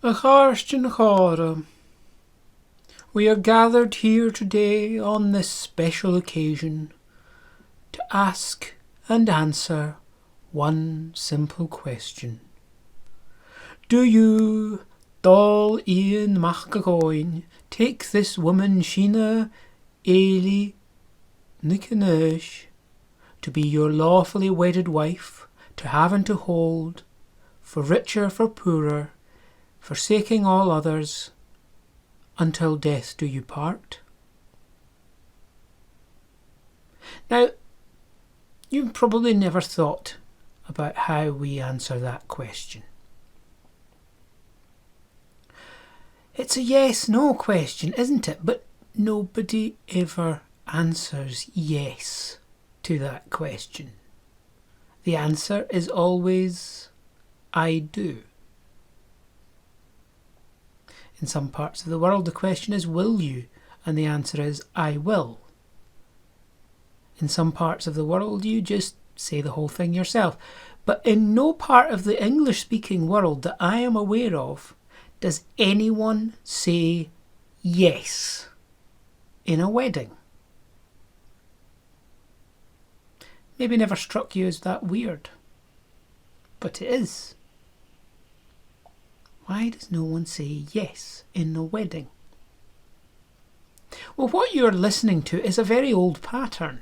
A Christian Chora. We are gathered here today on this special occasion to ask and answer one simple question. Do you, Dol Ian Machgagoin, take this woman Sheena Ailey Nicanush to be your lawfully wedded wife, to have and to hold, for richer, for poorer, forsaking all others, until death do you part? Now, you've probably never thought about how we answer that question. It's a yes-no question, isn't it? But nobody ever answers yes to that question. The answer is always, I do. In some parts of the world, the question is, will you? And the answer is, I will. In some parts of the world, you just say the whole thing yourself. But in no part of the English-speaking world that I am aware of does anyone say yes in a wedding. Maybe never struck you as that weird, but it is. Why does no one say yes in a wedding? Well, what you're listening to is a very old pattern.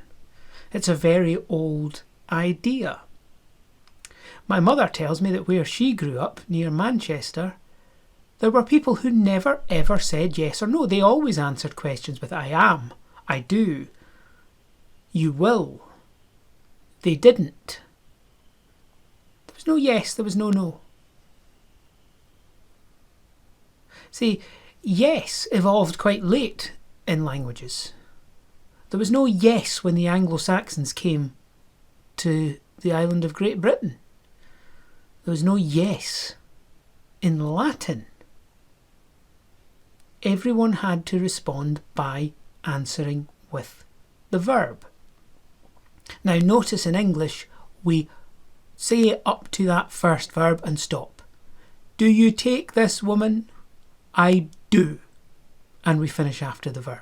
It's a very old idea. My mother tells me that where she grew up, near Manchester, there were people who never ever said yes or no. They always answered questions with I am, I do, you will. They didn't. There was no yes, there was no no. See, yes evolved quite late in languages. There was no yes when the Anglo-Saxons came to the island of Great Britain. There was no yes in Latin. Everyone had to respond by answering with the verb. Now notice in English we say up to that first verb and stop. Do you take this woman? I do. And we finish after the verb.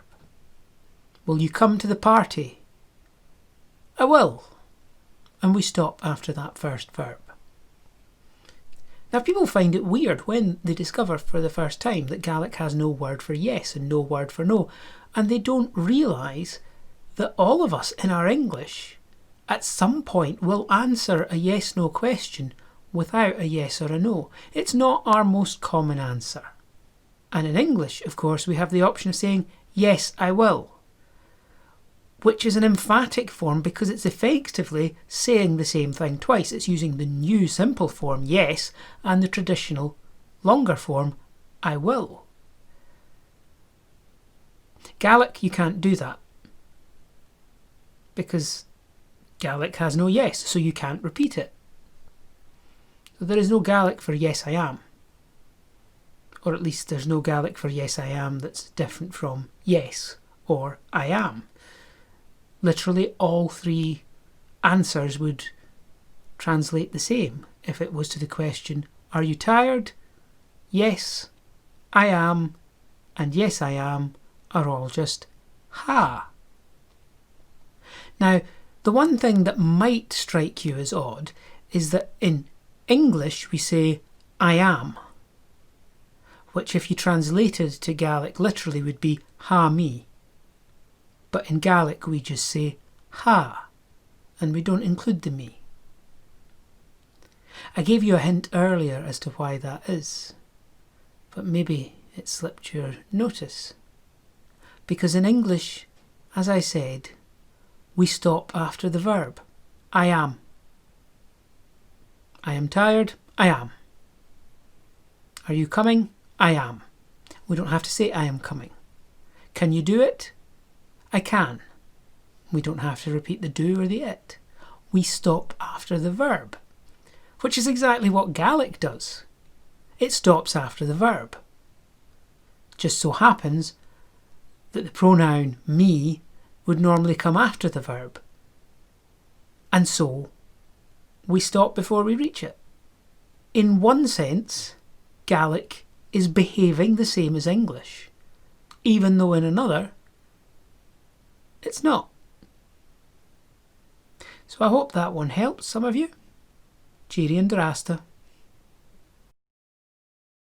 Will you come to the party? I will. And we stop after that first verb. Now people find it weird when they discover for the first time that Gaelic has no word for yes and no word for no. And they don't realise that all of us in our English at some point will answer a yes-no question without a yes or a no. It's not our most common answer. And in English, of course, we have the option of saying, yes, I will, which is an emphatic form because it's effectively saying the same thing twice. It's using the new simple form, yes, and the traditional longer form, I will. Gaelic, you can't do that because Gaelic has no yes, so you can't repeat it. So there is no Gaelic for yes, I am. Or at least there's no Gaelic for yes, I am that's different from yes or I am. Literally all three answers would translate the same if it was to the question, are you tired? Yes, I am, and yes, I am are all just ha. Now, the one thing that might strike you as odd is that in English we say I am, which if you translated to Gaelic literally would be ha me. But in Gaelic we just say ha, and we don't include the me. I gave you a hint earlier as to why that is, but maybe it slipped your notice. Because in English, as I said, we stop after the verb, I am. I am tired, I am. Are you coming? I am. We don't have to say I am coming. Can you do it? I can. We don't have to repeat the do or the it. We stop after the verb, which is exactly what Gaelic does. It stops after the verb. Just so happens that the pronoun me would normally come after the verb. And so we stop before we reach it. In one sense, Gaelic is behaving the same as English, even though in another it's not. So I hope that one helps some of you. Cheery and Drasta.